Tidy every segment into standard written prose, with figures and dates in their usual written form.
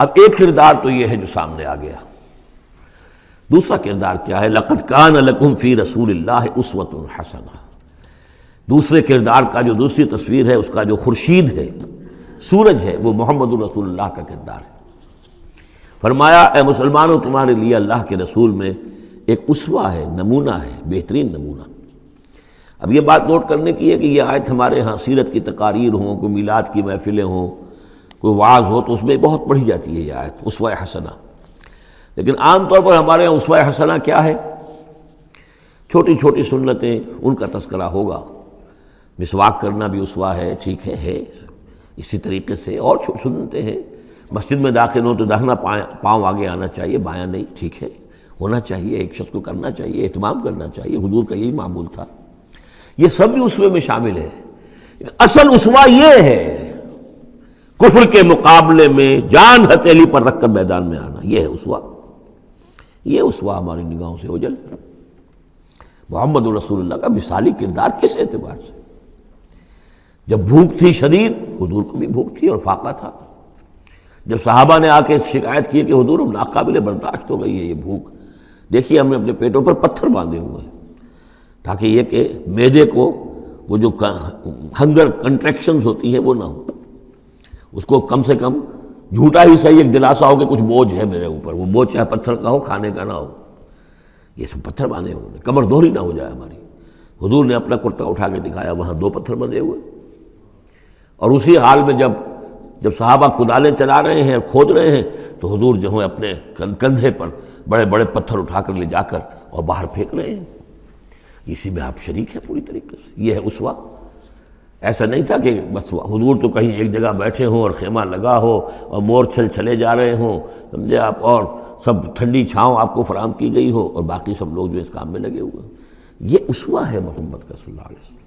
اب ایک کردار تو یہ ہے جو سامنے آ گیا، دوسرا کردار کیا ہے؟ لقد کان لکم فی رسول اللہ اسوۃ حسنہ۔ دوسرے کردار کا جو دوسری تصویر ہے، اس کا جو خورشید ہے، سورج ہے، وہ محمد الرسول اللہ کا کردار ہے۔ فرمایا اے مسلمانوں، تمہارے لیے اللہ کے رسول میں ایک اسوہ ہے، نمونہ ہے، بہترین نمونہ۔ اب یہ بات نوٹ کرنے کی ہے کہ یہ آیت ہمارے ہاں سیرت کی تقاریر ہوں، کوئی میلاد کی محفلیں ہوں، کوئی وعظ ہو، تو اس میں بہت پڑھی جاتی ہے یہ آیت اسوہ حسنہ۔ لیکن عام طور پر ہمارے ہاں اسوہ حسنہ کیا ہے؟ چھوٹی چھوٹی سنتیں، ان کا تذکرہ ہوگا۔ مسواک کرنا بھی اسوہ ہے، ٹھیک ہے۔ اسی طریقے سے اور سنتیں ہیں، مسجد میں داخل ہو تو داہنا پاؤں آگے آنا چاہیے، بایاں نہیں، ٹھیک ہے، ہونا چاہیے، ایک شخص کو کرنا چاہیے، اہتمام کرنا چاہیے، حضور کا یہی معمول تھا۔ یہ سب بھی اسوے میں شامل ہے۔ اصل اسوہ یہ ہے کفر کے مقابلے میں جان ہتھیلی پر رکھ کر میدان میں آنا، یہ ہے اسوہ۔ یہ اسوہ ہماری نگاہوں سے اوجھل محمد رسول اللہ کا مثالی کردار کس اعتبار سے؟ جب بھوک تھی شدید، حضور کو بھی بھوک تھی اور فاقہ تھا۔ جب صحابہ نے آ کے شکایت کی کہ حضور ناقابل برداشت ہو گئی ہے یہ بھوک، دیکھیے ہم نے اپنے پیٹوں پر پتھر باندھے ہوئے ہیں تاکہ یہ کہ معدے کو وہ جو ہنگر کنٹریکشنز ہوتی ہیں وہ نہ ہو، اس کو کم سے کم جھوٹا ہی صحیح ایک دلاسا ہو کہ کچھ بوجھ ہے میرے اوپر، وہ بوجھ چاہے پتھر کا ہو، کھانے کا نہ ہو۔ یہ سب پتھر باندھے ہوئے، کمر دوہری نہ ہو جائے ہماری۔ حضور نے اپنا کرتا اٹھا کے دکھایا، وہاں 2 پتھر بندھے ہوئے، اور اسی حال میں جب صحابہ کدالیں چلا رہے ہیں اور کھود رہے ہیں تو حضور جو ہیں اپنے کندھے پر بڑے بڑے پتھر اٹھا کر لے جا کر اور باہر پھینک رہے ہیں۔ اسی میں آپ شریک ہیں پوری طریقے سے۔ یہ ہے اسوہ۔ ایسا نہیں تھا کہ بس حضور تو کہیں ایک جگہ بیٹھے ہوں اور خیمہ لگا ہو اور مورچھل چلے جا رہے ہوں، سمجھے آپ، اور سب ٹھنڈی چھاؤں آپ کو فراہم کی گئی ہو اور باقی سب لوگ جو اس کام میں لگے ہوئے ہیں۔ یہ اسوہ ہے محمد کا صلی اللہ علیہ وسلم۔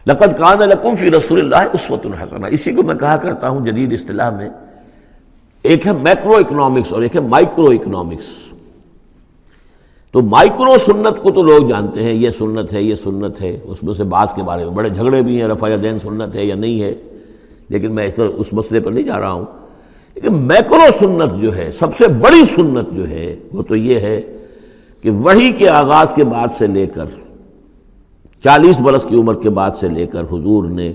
لقد کان لکم فی رسول اللہ اسوۃ حسنہ۔ اسی کو میں کہا کرتا ہوں جدید اصطلاح میں، ایک ہے میکرو اکنامکس اور ایک ہے مائکرو اکنامکس۔ تو مائکرو سنت کو تو لوگ جانتے ہیں، یہ سنت ہے، یہ سنت ہے، اس میں سے بعض کے بارے میں بڑے جھگڑے بھی ہیں، رفع یدین سنت ہے یا نہیں ہے، لیکن میں اس مسئلے پر نہیں جا رہا ہوں۔ لیکن میکرو سنت جو ہے، سب سے بڑی سنت جو ہے، وہ تو یہ ہے کہ وحی کے آغاز کے بعد سے لے کر 40 برس کی عمر کے بعد سے لے کر حضور نے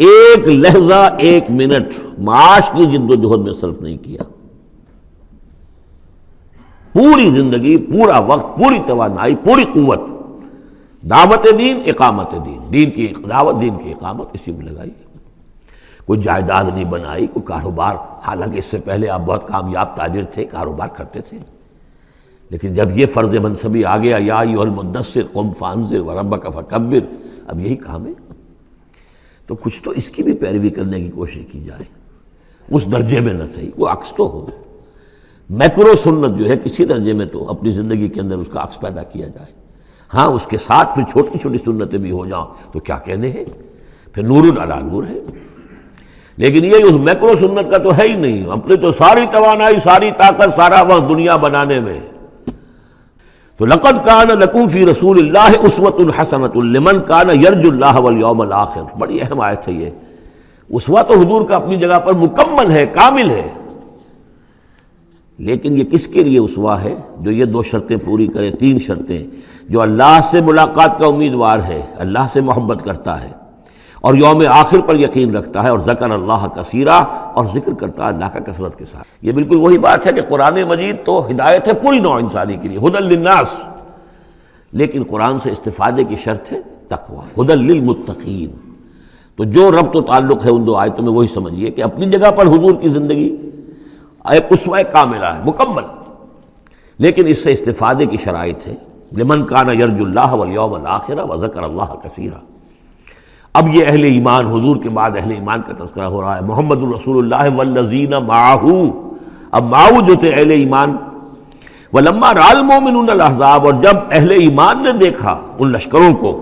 ایک لحظہ، ایک منٹ معاش کی جد و جہد میں صرف نہیں کیا۔ پوری زندگی، پورا وقت، پوری توانائی، پوری قوت دعوت دین، اقامت دین، دین کی دعوت، دین کی اقامت، اسی میں لگائی۔ کوئی جائیداد نہیں بنائی، کوئی کاروبار، حالانکہ اس سے پہلے آپ بہت کامیاب تاجر تھے، کاروبار کرتے تھے، لیکن جب یہ فرض منصبی آ گیا، یا ایھا المدثر قم فانذر وربک فکبر، اب یہی کام ہے، تو کچھ تو اس کی بھی پیروی کرنے کی کوشش کی جائے، اس درجے میں نہ صحیح، وہ عکس تو ہو۔ میکرو سنت جو ہے کسی درجے میں تو اپنی زندگی کے اندر اس کا عکس پیدا کیا جائے۔ ہاں اس کے ساتھ پھر چھوٹی چھوٹی سنتیں بھی ہو جاؤں تو کیا کہنے ہیں، پھر نور علی نور ہے۔ لیکن یہ اس میکرو سنت کا تو ہے ہی نہیں، اپنے تو ساری توانائی، ساری طاقت، سارا وقت دنیا بنانے میں۔ تو لقد کان لکم فی رسول اللہ اسوۃ حسنۃ لمن کان یرجو اللہ والیوم الآخر۔ بڑی اہم آیت ہے یہ۔ اسوہ تو حضور کا اپنی جگہ پر مکمل ہے، کامل ہے، لیکن یہ کس کے لیے اسوہ ہے؟ جو یہ 2 شرطیں پوری کرے، 3 شرطیں، جو اللہ سے ملاقات کا امیدوار ہے، اللہ سے محبت کرتا ہے اور یوم آخر پر یقین رکھتا ہے، اور ذکر اللہ کثیرا، اور ذکر کرتا ہے اللہ کا کثرت کے ساتھ۔ یہ بالکل وہی بات ہے کہ قرآن مجید تو ہدایت ہے پوری نوع انسانی کے لیے، ھدی للناس، لیکن قرآن سے استفادے کی شرط ہے تقوی، ھدی للمتقین۔ تو جو ربط و تعلق ہے ان 2 آیتوں میں وہی سمجھیے کہ اپنی جگہ پر حضور کی زندگی ایک اسوہ کاملہ ہے، مکمل، لیکن اس سے استفادے کی شرائط ہے، لمن کان یرجو اللہ والیوم الآخر وذکر اللہ کثیرا۔ اب یہ اہل ایمان، حضور کے بعد اہل ایمان کا تذکرہ ہو رہا ہے، محمد الرسول اللہ والذین معہ، اب معہ جو تھے اہل ایمان۔ ولما رأى المؤمنون الاحزاب، اور جب اہل ایمان نے دیکھا ان لشکروں کو،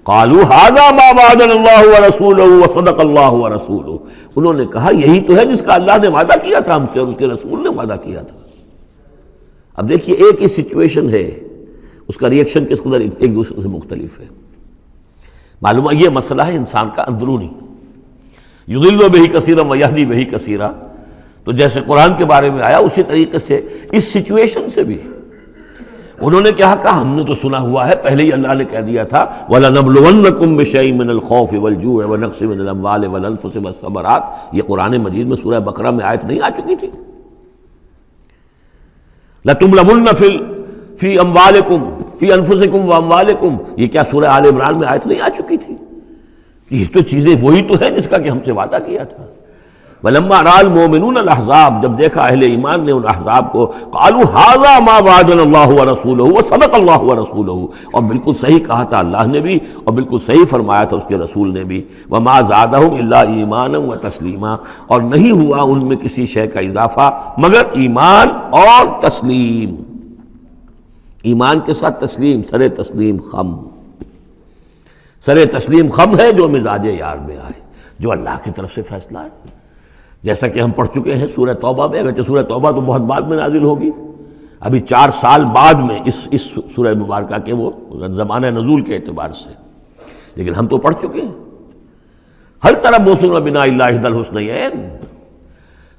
قالوا ھذا ما وعدنا اللہ ورسولہ وصدق اللہ ورسولہ، انہوں نے کہا یہی تو ہے جس کا اللہ نے وعدہ کیا تھا ہم سے اور اس کے رسول نے وعدہ کیا تھا۔ اب دیکھیے ایک ہی سچویشن ہے، اس کا ریئیکشن کس قدر ایک دوسرے سے مختلف ہے۔ معلوم ہے یہ مسئلہ ہے انسان کا اندرونی، یضل بہ کثیرا ویہدی بہ کثیرا۔ تو جیسے قرآن کے بارے میں آیا اسی طریقے سے اس سچویشن سے بھی انہوں نے کیا کہا؟ ہم نے تو سنا ہوا ہے، پہلے ہی اللہ نے کہہ دیا تھا وَلَنَبْلُوَنَّكُمْ بِشَيْءٍ مِّنَ الْخَوْفِ وَالْجُوعِ وَنَقْصٍ مِّنَ الْأَمْوَالِ وَالْأَنفُسِ وَالثَّمَرَاتِ، یہ قرآن مجید میں سورہ بقرہ میں آیت نہیں آ چکی تھی؟ لَتُبْلَوُنَّ فِي أَمْوَالِكُمْ فِي أَنفُسِكُمْ وَأَمْوَالِكُمْ، یہ کیا سورہ آل عمران میں آیت نہیں آ چکی تھی؟ یہ تو چیزیں وہی تو ہیں جس کا کہ ہم سے وعدہ کیا تھا۔ وَلَمَّا رَأَى الْمُؤْمِنُونَ الْأَحْزَابَ، جب دیکھا اہل ایمان نے ان احزاب کو، قالوا هذا ما وعدنا اللہ ورسولہ وصدق اللہ ورسولہ، اور بالکل صحیح کہا تھا اللہ نے بھی اور بالکل صحیح فرمایا تھا اس کے رسول نے بھی، وما زادہم الا ایمانا وتسلیما، اور نہیں ہوا ان میں کسی شے کا اضافہ مگر ایمان اور تسلیم، ایمان کے ساتھ تسلیم، سر تسلیم خم، سر تسلیم خم ہے جو مزاج یار میں آئے، جو اللہ کی طرف سے فیصلہ ہے، جیسا کہ ہم پڑھ چکے ہیں سورہ توبہ میں، اگرچہ سورہ توبہ تو بہت بعد میں نازل ہوگی، ابھی 4 سال بعد میں اس سورہ مبارکہ کے وہ زمانہ نزول کے اعتبار سے، لیکن ہم تو پڑھ چکے ہیں ہر طرف موسم بنا اللہ احد الحسنیین،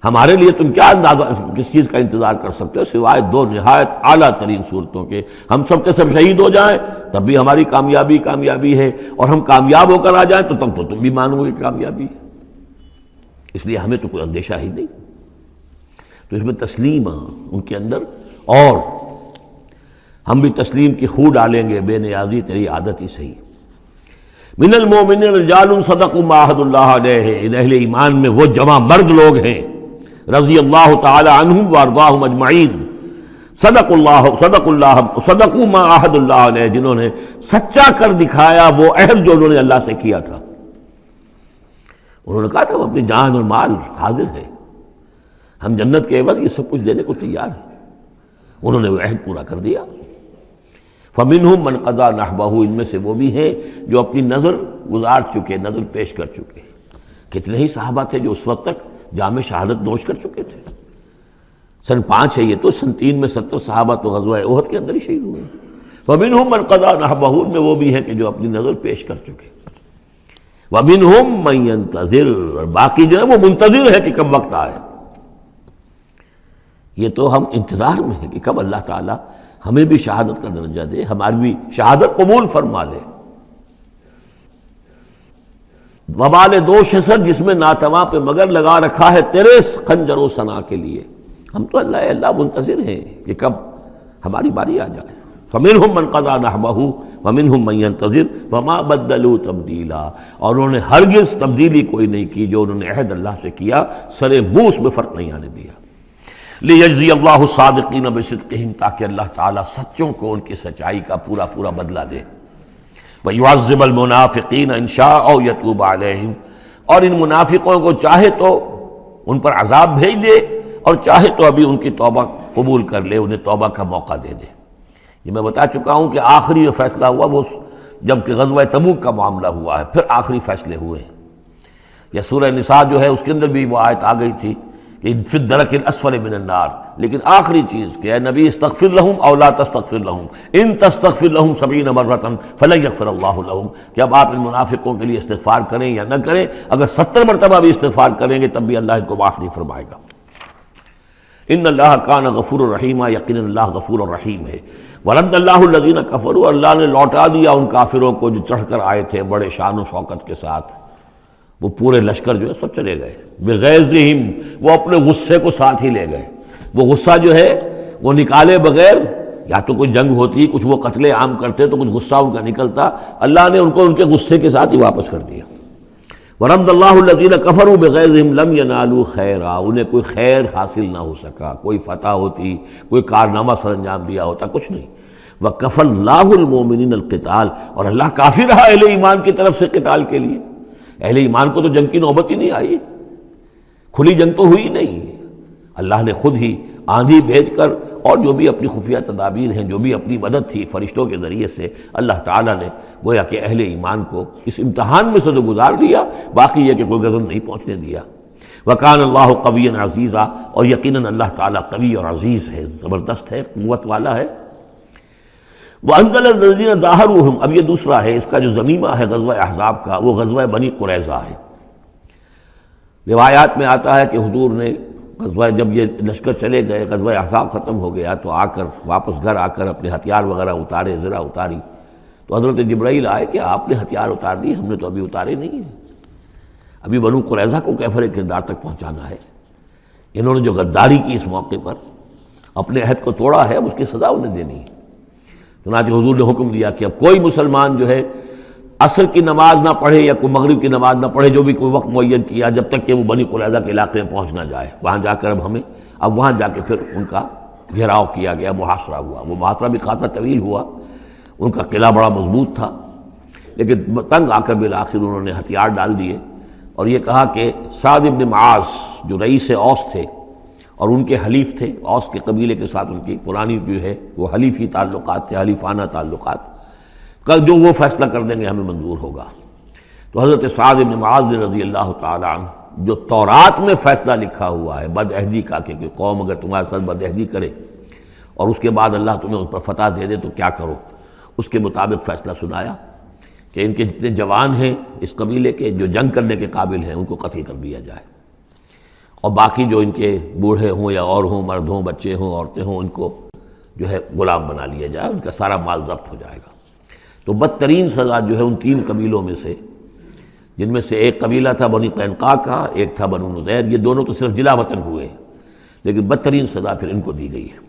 ہمارے لیے تم کیا اندازہ کس چیز کا انتظار کر سکتے ہو سوائے 2 نہایت اعلیٰ ترین صورتوں کے، ہم سب کے سب شہید ہو جائیں تب بھی ہماری کامیابی ہے، اور ہم کامیاب ہو کر آ جائیں تو تب تو تم بھی مانو گے کامیابی ہے، اس لیے ہمیں تو کوئی اندیشہ ہی نہیں۔ تو اس میں تسلیم ان کے اندر، اور ہم بھی تسلیم کی خو ڈالیں گے، بے نیازی تیری عادت ہی صحیح۔ من المؤمنین رجال صدقوا ما عاہدوا اللہ علیہ، اہل ایمان میں وہ جمع مرد لوگ ہیں رضی اللہ تعالی عنہم وارضاہم اجمعین، صدقوا ما عاہدوا اللہ علیہ، جنہوں نے سچا کر دکھایا وہ عہد جو انہوں نے اللہ سے کیا تھا۔ انہوں نے کہا تھا وہ اپنی جان اور مال حاضر ہے، ہم جنت کے عوض یہ سب کچھ دینے کو تیار ہیں، انہوں نے وہ عہد پورا کر دیا۔ فَمِنْهُمْ مَنْ قَضَى نَحْبَهُ، ان میں سے وہ بھی ہیں جو اپنی نظر گزار چکے، نظر پیش کر چکے۔ کتنے ہی صحابہ تھے جو اس وقت تک جام شہادت نوش کر چکے تھے، سن 5 ہے یہ تو، سن 3 میں 70 صحابہ تو غزوہ احد کے اندر ہی شہید ہوئے۔ فَمِنْهُمْ مَنْ قَضَى نَحْبَهُ، ان میں وہ بھی ہیں کہ جو اپنی نظر پیش کر چکے۔ وَمِنْهُمْ مَنْ يَنْتَظِرُ، اور باقی جو ہے وہ منتظر ہے کہ کب وقت آئے۔ یہ تو ہم انتظار میں ہیں کہ کب اللہ تعالیٰ ہمیں بھی شہادت کا درجہ دے، ہماری بھی شہادت قبول فرما لے۔ وبال دوش ہے سر جس میں ناتواں پہ مگر لگا رکھا ہے تیرے خنجر و ثنا کے لیے، ہم تو اللہ منتظر ہیں کہ کب ہماری باری آ جائے۔ فَمِنْهُمْ مَنْ قَضَى نَحْبَهُ وَمِنْهُمْ مَنْ يَنْتَظِرُ وَمَا بَدَّلُوا تَبْدِيلًا، اور انہوں نے ہرگز تبدیلی کوئی نہیں کی جو انہوں نے عہد اللہ سے کیا، سر منہ اس میں فرق نہیں آنے دیا۔ لِيَجْزِيَ اللَّهُ الصَّادِقِينَ بِصِدْقِهِمْ، تاکہ اللہ تعالیٰ سچوں کو ان کی سچائی کا پورا بدلہ دے۔ وَيُعَذِّبَ الْمُنَافِقِينَ إِن شَاءَ أَوْ يَتُوبَ عَلَيْهِمْ، اور ان منافقوں کو چاہے تو ان پر عذاب بھیج دے، اور چاہے تو ابھی ان کی توبہ قبول کر لے، انہیں توبہ کا موقع دے دے۔ یہ میں بتا چکا ہوں کہ آخری جو فیصلہ ہوا وہ جب کہ غزوہ تبوک کا معاملہ ہوا ہے، پھر آخری فیصلے ہوئے ہیں۔ یا سورہ نساء جو ہے اس کے اندر بھی وہ آیت آ گئی تھی کہ فی الدرک الاسفل من النار، لیکن آخری چیز کہ اے نبی استغفر لہم او لا تستغفر لہم ان تستغفر لہم 70 مرۃ فلن یغفر اللہ لہم، کہ اب آپ ان منافقوں کے لیے استغفار کریں یا نہ کریں، اگر 70 مرتبہ بھی استغفار کریں گے تب بھی اللہ ان کو معاف نہیں فرمائے گا۔ ان اللہ کان غفور الرحیم، یقیناً اللہ غفور الرحیم ہے۔ ورد اللہ الذین کفروا، اللہ نے لوٹا دیا ان کافروں کو جو چڑھ کر آئے تھے بڑے شان و شوکت کے ساتھ، وہ پورے لشکر جو ہے سب چلے گئے، بغیظہم، وہ اپنے غصے کو ساتھ ہی لے گئے۔ وہ غصہ جو ہے وہ نکالے بغیر، یا تو کوئی جنگ ہوتی، کچھ وہ قتل عام کرتے تو کچھ غصہ ان کا نکلتا، اللہ نے ان کو ان کے غصے کے ساتھ ہی واپس کر دیا۔ ورد اللہ الذین کفروا بغیظہم لم ینالوا خیرا، انہیں کوئی خیر حاصل نہ ہو سکا، کوئی فتح ہوتی، کوئی کارنامہ سر انجام دیا ہوتا، کچھ نہیں۔ وَكَفَى اللَّهُ الْمُؤْمِنِينَ الْقِتَالَ، اور اللہ کافی رہا اہل ایمان کی طرف سے قتال کے لیے۔ اہل ایمان کو تو جنگ کی نوبت ہی نہیں آئی، کھلی جنگ تو ہوئی نہیں، اللہ نے خود ہی آندھی بھیج کر، اور جو بھی اپنی خفیہ تدابیر ہیں، جو بھی اپنی مدد تھی فرشتوں کے ذریعے سے، اللہ تعالیٰ نے گویا کہ اہل ایمان کو اس امتحان میں سے تو گزار دیا، باقی یہ کہ کوئی غضب نہیں پہنچنے دیا۔ وَكَانَ اللَّهُ قَوِيًّا عَزِيزًا، اور یقیناً اللہ تعالیٰ قوی اور عزیز ہے، زبردست ہے، قوت والا ہے۔ وَأَنزَلَ الَّذِينَ ظَاهَرُوهُمْ، اب یہ دوسرا ہے، اس کا جو ضمیمہ ہے غزوہ احزاب کا، وہ غزوہ بنی قریظہ ہے۔ روایات میں آتا ہے کہ حضور نے غزوہ جب یہ لشکر چلے گئے، غزوہ احزاب ختم ہو گیا، تو آ کر واپس گھر آ کر اپنے ہتھیار وغیرہ اتارے، زرہ اتاری، تو حضرت جبرائیل آئے کہ آپ نے ہتھیار اتار دیے، ہم نے تو ابھی اتارے نہیں ہیں، ابھی بنو قریظہ کو کیفر کردار تک پہنچانا ہے، انہوں نے جو غداری کی اس موقع پر، اپنے عہد کو توڑا ہے، اب اس کی سزا انہیں دینی ہے۔ چنانچہ حضور نے حکم دیا کہ اب کوئی مسلمان جو ہے عصر کی نماز نہ پڑھے یا کوئی مغرب کی نماز نہ پڑھے، جو بھی کوئی وقت معین کیا، جب تک کہ وہ بنی قریظہ کے علاقے میں پہنچ نہ جائے۔ وہاں جا کر اب وہاں جا کے پھر ان کا گھیراؤ کیا گیا، محاصرہ ہوا، وہ محاصرہ بھی خاصا طویل ہوا، ان کا قلعہ بڑا مضبوط تھا، لیکن تنگ آ کر بالآخر انہوں نے ہتھیار ڈال دیے اور یہ کہا کہ سعد بن معاذ جو رئیس اوس تھے اور ان کے حلیف تھے، اوس کے قبیلے کے ساتھ ان کی پرانی جو ہے وہ حلیفی تعلقات تھے، حلیفانہ تعلقات، کل جو وہ فیصلہ کر دیں گے ہمیں منظور ہوگا۔ تو حضرت سعد بن معاذ رضی اللہ تعالی عنہ، جو تورات میں فیصلہ لکھا ہوا ہے بد عہدی کا، کہ قوم اگر تمہارے ساتھ بد عہدی کرے اور اس کے بعد اللہ تمہیں اس پر فتح دے دے تو کیا کرو، اس کے مطابق فیصلہ سنایا کہ ان کے جتنے جوان ہیں اس قبیلے کے جو جنگ کرنے کے قابل ہیں ان کو قتل کر دیا جائے، اور باقی جو ان کے بوڑھے ہوں یا اور ہوں، مرد ہوں، بچے ہوں، عورتیں ہوں، ان کو جو ہے غلام بنا لیا جائے، ان کا سارا مال ضبط ہو جائے گا۔ تو بدترین سزا جو ہے ان تین قبیلوں میں سے، جن میں سے ایک قبیلہ تھا بنی قینقاع کا، ایک تھا بنو نذیر، یہ دونوں تو صرف جلا وطن ہوئے ہیں، لیکن بدترین سزا پھر ان کو دی گئی ہے۔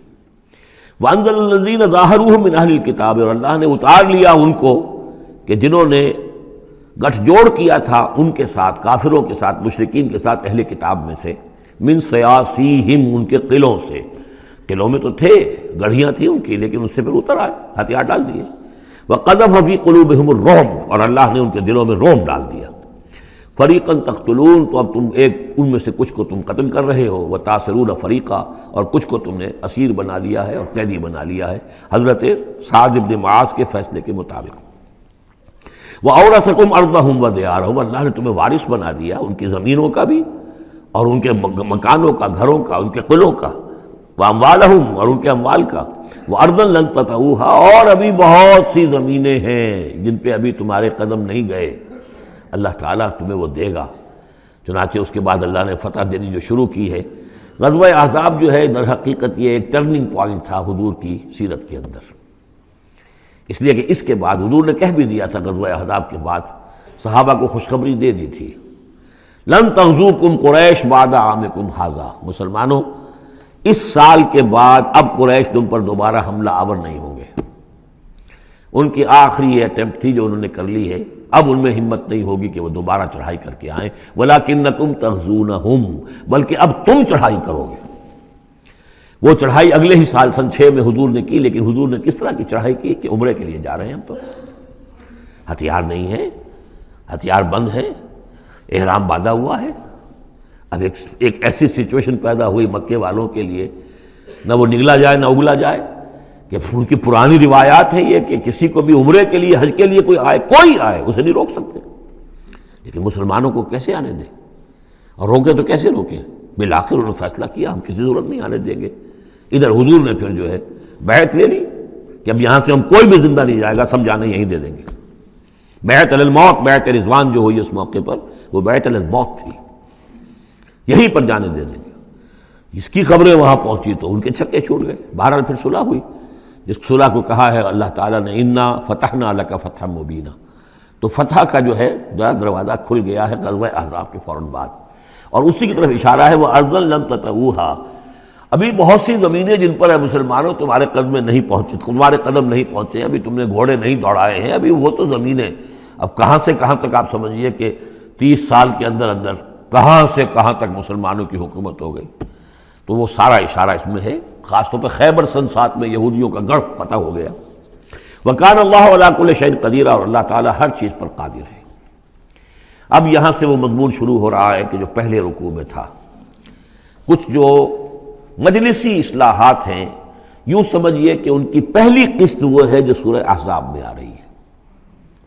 وَأَنزَلَ الَّذِينَ ظَاهَرُوهُم مِّنْ أَهْلِ الْكِتَابِ، اور اللہ نے اتار لیا ان کو کہ جنہوں نے گٹھ جوڑ کیا تھا ان کے ساتھ، کافروں کے ساتھ، مشرکین کے ساتھ اہل کتاب میں سے، من سیاسیہم، ان کے قلعوں سے، قلعوں میں تو تھے، گڑھیاں تھیں ان کی، لیکن اس سے پھر اتر آئے، ہتھیار ڈال دیے۔ وَقَذَفَ فِي قُلُوبِهِمُ الرُّعْبَ، اور اللہ نے ان کے دلوں میں رعب ڈال دیا۔ فَرِيقًا تَقْتُلُونَ، تو اب تم ان میں سے کچھ کو تم قتل کر رہے ہو، وَتَأْسِرُونَ فَرِيقًا، اور کچھ کو تم نے اسیر بنا لیا ہے اور قیدی بنا لیا ہے، حضرت سعد بن معاذ کے فیصلے کے مطابق۔ وَأَوْرَثَكُمْ أَرْضَهُمْ وَدِيَارَهُمْ، اللہ نے تمہیں وارث بنا دیا ان کی زمینوں کا بھی اور ان کے مکانوں کا، گھروں کا، ان کے قلعوں کا، وَأَمْوَالَهُمْ، اور ان کے اموال کا، وَأَرْضًا لَّن تَطَئُوهَا، اور ابھی بہت سی زمینیں ہیں جن پہ ابھی تمہارے قدم نہیں گئے، اللہ تعالیٰ تمہیں وہ دے گا۔ چنانچہ اس کے بعد اللہ نے فتح دینی جو شروع کی ہے۔ غزوہ احزاب جو ہے در حقیقت یہ ایک ٹرننگ پوائنٹ تھا حضور کی سیرت کے اندر، اس لیے کہ اس کے بعد حضور نے کہہ بھی دیا تھا، غزوہ احزاب کے بعد صحابہ کو خوشخبری دے دی تھی، لن تغزوکم قریش بعد عامکم ھذا، مسلمانوں اس سال کے بعد اب قریش تم پر دوبارہ حملہ آور نہیں ہوں گے۔ ان کی آخری اٹیمپٹ تھی جو انہوں نے کر لی ہے، اب ان میں ہمت نہیں ہوگی کہ وہ دوبارہ چڑھائی کر کے آئیں، وَلَكِنَّكُمْ تَغْزُونَهُمْ، بلکہ اب تم چڑھائی کرو گے۔ وہ چڑھائی اگلے ہی سال سن 6 میں حضور نے کی، لیکن حضور نے کس طرح کی چڑھائی کی کہ عمرے کے لیے جا رہے ہیں ہم، تو ہتھیار نہیں ہے، ہتھیار بند ہے، احرام باندھا ہوا ہے۔ اب ایک ایسی سچویشن پیدا ہوئی مکے والوں کے لیے، نہ وہ نگلا جائے نہ اگلا جائے، کہ ان کی پرانی روایات ہیں یہ کہ کسی کو بھی عمرے کے لیے، حج کے لیے کوئی آئے اسے نہیں روک سکتے، لیکن مسلمانوں کو کیسے آنے دیں، اور روکے تو کیسے روکیں؟ بالآخر انہوں نے فیصلہ کیا ہم کسی ضرورت نہیں آنے دیں گے۔ ادھر حضور نے پھر جو ہے بیعت لے لی کہ اب یہاں سے ہم کوئی بھی زندہ نہیں جائے گا، سب جانے یہیں دے دیں گے۔ بیعت علی الموت، بیعت رضوان جو ہوئی اس موقع پر، وہ بیعت علی الموت تھی، یہیں پر جانے دے دیں گے۔ اس کی خبریں وہاں پہنچی تو ان کے چھکے چھوٹ گئے۔ بہرحال پھر صلح ہوئی، جس صلح کو کہا ہے اللہ تعالیٰ نے انا فتحنا لک فتحا مبینا، تو فتح کا جو ہے دروازہ کھل گیا ہے غزوہ احزاب کے فوراً بعد، اور اسی کی طرف اشارہ ہے وہ ارضا لم تطئوہا، ابھی بہت سی زمینیں جن پر مسلمانوں تمہارے قدم نہیں پہنچے، ابھی تم نے گھوڑے نہیں دوڑائے ہیں، ابھی وہ تو زمینیں، اب کہاں سے کہاں تک آپ سمجھیے کہ 30 سال کے اندر کہاں سے کہاں تک مسلمانوں کی حکومت ہو گئی، تو وہ سارا اشارہ اس میں ہے، خاص طور پہ خیبر سن 7 میں یہودیوں کا گڑھ فتح ہو گیا۔ وَكَانَ اللَّهُ عَلَىٰ كُلِّ شَيْءٍ قَدِيرًا، اور اللہ تعالیٰ ہر چیز پر قادر ہے۔ اب یہاں سے وہ مضمون شروع ہو رہا ہے کہ جو پہلے رکوع میں تھا، کچھ جو مجلسی اصلاحات ہیں، یوں سمجھیے کہ ان کی پہلی قسط وہ ہے جو سورہ احزاب میں آ رہی ہے۔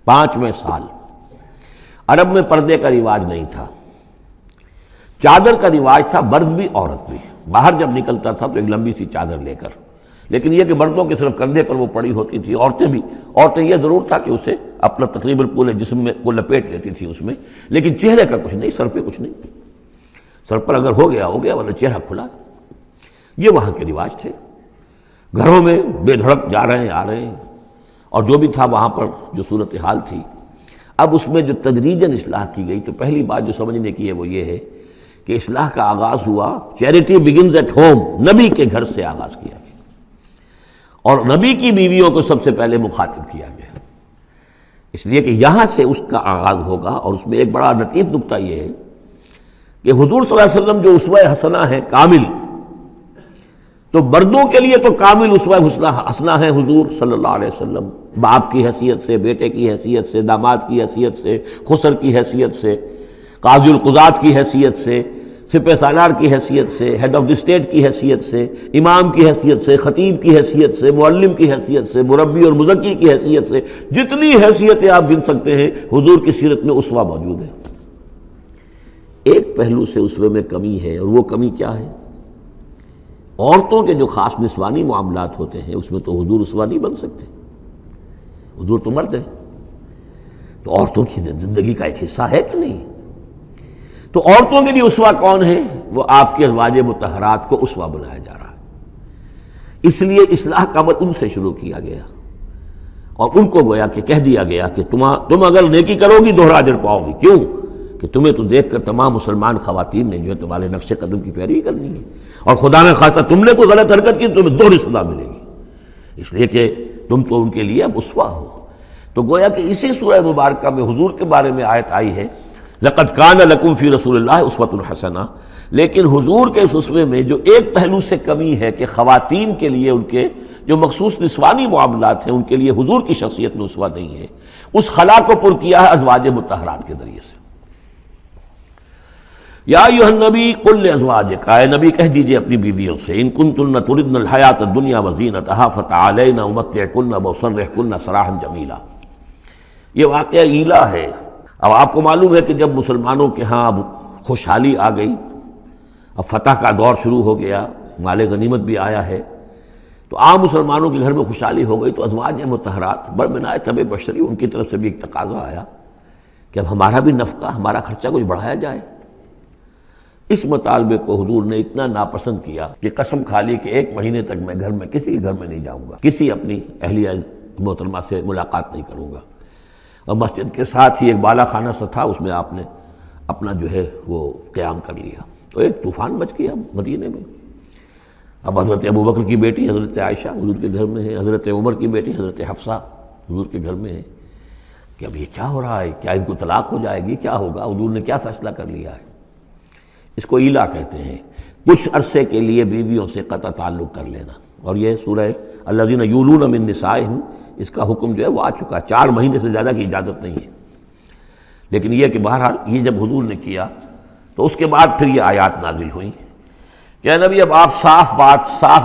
5ویں سال عرب میں پردے کا رواج نہیں تھا، چادر کا رواج تھا، مرد بھی عورت بھی، باہر جب نکلتا تھا تو ایک لمبی سی چادر لے کر، لیکن یہ کہ مردوں کے صرف کندھے پر وہ پڑی ہوتی تھی، عورتیں یہ ضرور تھا کہ اسے اپنا تقریباً پورے جسم میں کو لپیٹ لیتی تھی اس میں، لیکن چہرے کا کچھ نہیں، سر پہ کچھ نہیں۔ سر پر اگر ہو گیا ورنہ چہرہ کھلا. یہ وہاں کے رواج تھے. گھروں میں بے دھڑک جا رہے ہیں آ رہے ہیں، اور جو بھی تھا وہاں پر جو صورتحال تھی. اب اس میں جو تدریجاً اصلاح کی گئی، تو پہلی بات جو سمجھنے کی ہے وہ یہ ہے کہ اصلاح کا آغاز ہوا، چیریٹی بگنز ایٹ ہوم، نبی کے گھر سے آغاز کیا گیا، اور نبی کی بیویوں کو سب سے پہلے مخاطب کیا گیا، اس لیے کہ یہاں سے اس کا آغاز ہوگا. اور اس میں ایک بڑا لطیف نکتہ یہ ہے کہ حضور صلی اللہ علیہ وسلم جو اسوہ حسنہ ہے کامل، تو مردوں کے لیے تو کامل اسوہ حسنہ ہے حضور صلی اللہ علیہ وسلم، باپ کی حیثیت سے، بیٹے کی حیثیت سے، داماد کی حیثیت سے، خسر کی حیثیت سے، قاضی القضات کی حیثیت سے، سپہ سالار کی حیثیت سے، ہیڈ آف دی اسٹیٹ کی حیثیت سے، امام کی حیثیت سے، خطیب کی حیثیت سے، معلم کی حیثیت سے، مربی اور مزکی کی حیثیت سے، جتنی حیثیتیں آپ گن سکتے ہیں حضور کی سیرت میں اسوہ موجود ہے. ایک پہلو سے اسوے میں کمی ہے، اور وہ کمی کیا ہے؟ عورتوں کے جو خاص نسوانی معاملات ہوتے ہیں اس میں تو حضور اسوہ نہیں بن سکتے. حضور تو مرد ہیں، تو عورتوں کی زندگی کا ایک حصہ ہے کہ نہیں؟ تو عورتوں کے لیے اسوہ کون ہے؟ وہ آپ کے ازواج مطہرات کو اسوہ بنایا جا رہا ہے. اس لیے اصلاح کا عمل ان سے شروع کیا گیا، اور ان کو گویا کہ کہہ دیا گیا کہ تم اگر نیکی کرو گی دوہرا اجر پاؤ گی. کیوں؟ کہ تمہیں تو دیکھ کر تمام مسلمان خواتین نے جو ہے تمہارے نقش قدم کی پیروی کرنی ہے، اور خدا نے خواستہ تم نے کوئی غلط حرکت کی تو تمہیں دوہری سزا ملے گی، اس لیے کہ تم تو ان کے لیے اب اسوہ ہو. تو گویا کہ اسی سورہ مبارکہ میں حضور کے بارے میں آیت آئی ہے لَقَدْ كَانَ لَكُمْ فِي رَسُولِ اللَّهِ أُسْوَةٌ حَسَنَةٌ. لیکن حضور کے اس اسوے میں جو ایک پہلو سے کمی ہے کہ خواتین کے لیے ان کے جو مخصوص نسوانی معاملات ہیں ان کے لیے حضور کی شخصیت میں اسوہ نہیں ہے، اس خلا کو پر کیا ہے ازواج مطہرات کے ذریعے سے. یا ایھا النبی قل لازواجک، اے نبی کہہ دیجئے اپنی بیویوں سے، ان کنتن تردن الحیاۃ الدنیا وزینتہا فتعالین امتعکن واسرحکن سراحا جمیلا. یہ واقعہ ایلا ہے. اب آپ کو معلوم ہے کہ جب مسلمانوں کے ہاں اب خوشحالی آ گئی، اب فتح کا دور شروع ہو گیا، مال غنیمت بھی آیا ہے، تو عام مسلمانوں کے گھر میں خوشحالی ہو گئی، تو ازواج مطہرات برمنائے طب بشری ان کی طرف سے بھی ایک تقاضا آیا کہ اب ہمارا بھی نفقہ، ہمارا خرچہ کچھ بڑھایا جائے. اس مطالبے کو حضور نے اتنا ناپسند کیا کہ قسم کھا لی کہ 1 مہینے تک میں گھر میں کسی گھر میں نہیں جاؤں گا، کسی اپنی اہلیہ محترمہ سے ملاقات نہیں کروں گا. اور مسجد کے ساتھ ہی ایک بالا خانہ سا تھا، اس میں آپ نے اپنا جو ہے وہ قیام کر لیا. تو ایک طوفان مچ گیا مدینے میں. اب حضرت ابوبکر کی بیٹی حضرت عائشہ حضور کے گھر میں ہے، حضرت عمر کی بیٹی حضرت حفصہ حضور کے گھر میں ہے کہ اب یہ کیا ہو رہا ہے، کیا ان کو طلاق ہو جائے گی، کیا ہوگا؟ حضور نے کیا فیصلہ کر لیا ہے؟ اس کو ایلا کہتے ہیں، کچھ عرصے کے لیے بیویوں سے قطع تعلق کر لینا. اور یہ سورہ الذین یولون من نسائہم، اس کا حکم جو ہے وہ آ چکا، 4 مہینے سے زیادہ کی اجازت نہیں ہے. لیکن یہ کہ بہرحال یہ جب حضور نے کیا تو اس کے بعد پھر یہ آیات نازل ہوئیں کہ اے نبی اب آپ صاف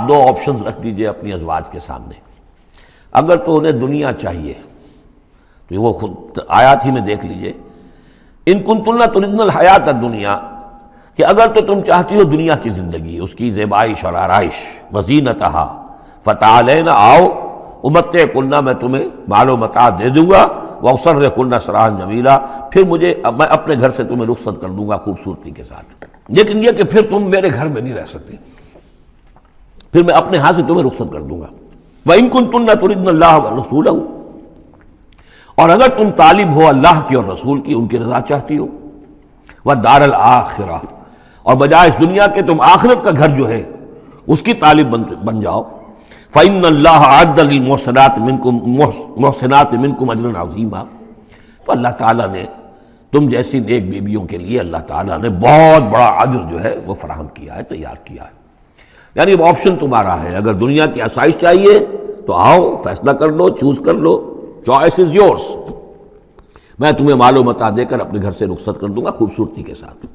2 آپشنز رکھ دیجئے اپنی ازواج کے سامنے. اگر تو انہیں دنیا چاہیے تو وہ خود آیات ہی میں دیکھ لیجئے، ان کنتن تردن الحیات الدنیا، کہ اگر تو تم چاہتی ہو دنیا کی زندگی، اس کی زیبائش اور آرائش، وزینتہا فتعالین، آؤ امتعکن، میں تمہیں مال و متاع دے دوں گا، واسرحکن سراحا جمیلا، پھر میں اپنے گھر سے تمہیں رخصت کر دوں گا خوبصورتی کے ساتھ. لیکن یہ کہ پھر تم میرے گھر میں نہیں رہ سکتی، پھر میں اپنے ہاتھ سے تمہیں رخصت کر دوں گا. وَإِن كُنتُنَّ تُرِدْنَ اللَّهَ وَرَسُولَهُ، اور اگر تم طالب ہو اللہ کی اور رسول کی، ان کی رضا چاہتی ہو، وَالدَّارَ الْآخِرَةَ، اور بجائے اس دنیا کے تم آخرت کا گھر جو ہے اس کی طالب بن جاؤ. فَإِنَّ اللَّهَ أَعَدَّ لِلْمُحْسِنَاتِ مِنْكُمْ أَجْرًا عَظِيمًا، تو اللہ تعالیٰ نے تم جیسی نیک بیویوں کے لیے اللہ تعالیٰ نے بہت بڑا اجر جو ہے وہ فراہم کیا ہے، تیار کیا ہے. یعنی اب آپشن تمہارا ہے، اگر دنیا کی آسائش چاہیے تو آؤ، فیصلہ کر لو، چوز کر لو، چوائس از یورس. میں تمہیں مال و متاع دے کر اپنے گھر سے رخصت کر دوں گا خوبصورتی کے ساتھ.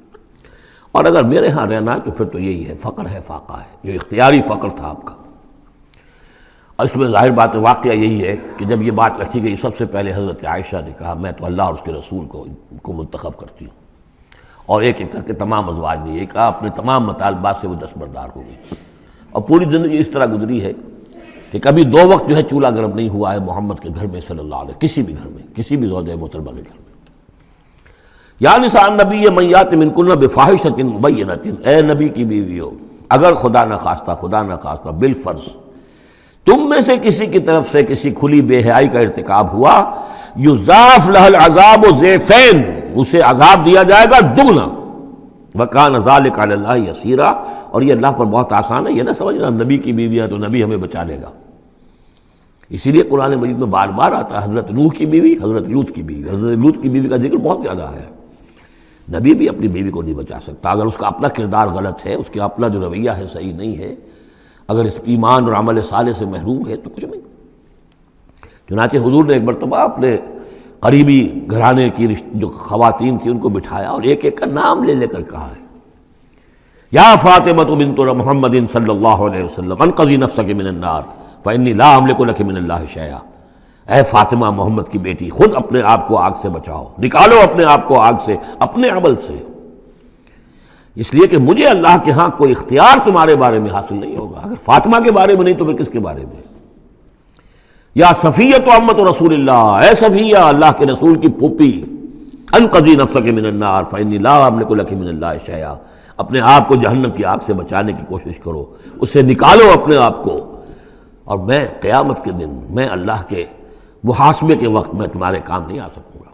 اور اگر میرے ہاں رہنا ہے تو پھر تو یہی ہے، فقر ہے، فاقہ ہے، جو اختیاری فقر تھا آپ کا. اور اس میں ظاہر بات واقعہ یہی ہے کہ جب یہ بات رکھی گئی سب سے پہلے حضرت عائشہ نے کہا میں تو اللہ اور اس کے رسول کو منتخب کرتی ہوں. اور ایک ایک کر کے تمام ازواج نے یہ کہا، اپنے تمام مطالبات سے وہ دستبردار ہو گئی. اور پوری زندگی اس طرح گزری ہے کہ کبھی 2 وقت جو ہے چولہا گرم نہیں ہوا ہے محمد کے گھر میں صلی اللہ علیہ، کسی بھی گھر میں، کسی بھی زوجہ محترمہ کے گھر میں. یا نساء النبی من یات منکن بفاحشۃ مبینۃ، اے نبی کی بیویوں، اگر خدا نخواستہ بالفرض تم میں سے کسی کی طرف سے کسی کھلی بے حیائی کا ارتکاب ہوا، یضاعف لها العذاب ضعفین، اسے عذاب دیا جائے گا دگنا، وکان ذلک علی اللہ یسیرا، اور یہ اللہ پر بہت آسان ہے۔ یہ نہ سمجھنا نبی کی بیوی ہے تو نبی ہمیں بچا لے گا، اسی لیے قرآن مجید میں بار بار آتا ہے حضرت نوح کی بیوی، حضرت لوط کی بیوی، حضرت لوط کی بیوی کا ذکر بہت زیادہ ہے۔ نبی بھی اپنی بیوی کو نہیں بچا سکتا، اگر اس کا اپنا کردار غلط ہے، اس کا اپنا جو رویہ ہے صحیح نہیں ہے، اگر اس ایمان اور عمل صالح سے محروم ہے تو کچھ نہیں۔ چنانچہ حضور نے ایک مرتبہ اپنے قریبی گھرانے کی جو خواتین تھیں ان کو بٹھایا اور ایک ایک کا نام لے لے کر کہا ہے، یا فاطمہ بنت محمد صلی اللہ علیہ وسلم انقذی نفسک من النار فانی لا املک لک من اللہ شیئا، اے فاطمہ محمد کی بیٹی، خود اپنے آپ کو آگ سے بچاؤ، نکالو اپنے آپ کو آگ سے اپنے عمل سے، اس لیے کہ مجھے اللہ کے ہاں کوئی اختیار تمہارے بارے میں حاصل نہیں ہوگا۔ اگر فاطمہ کے بارے میں نہیں تو پھر کس کے بارے میں؟ یا صفیہ امت رسول اللہ، اے صفیہ اللہ کے رسول کی پھوپھی، انقذی نفسک من النار فانی لا املک لک من اللہ شیئا، اپنے آپ کو جہنم کی آگ سے بچانے کی کوشش کرو، اس سے نکالو اپنے آپ کو، اور میں قیامت کے دن میں اللہ کے محاسبے کے وقت میں تمہارے کام نہیں آ سکوں گا۔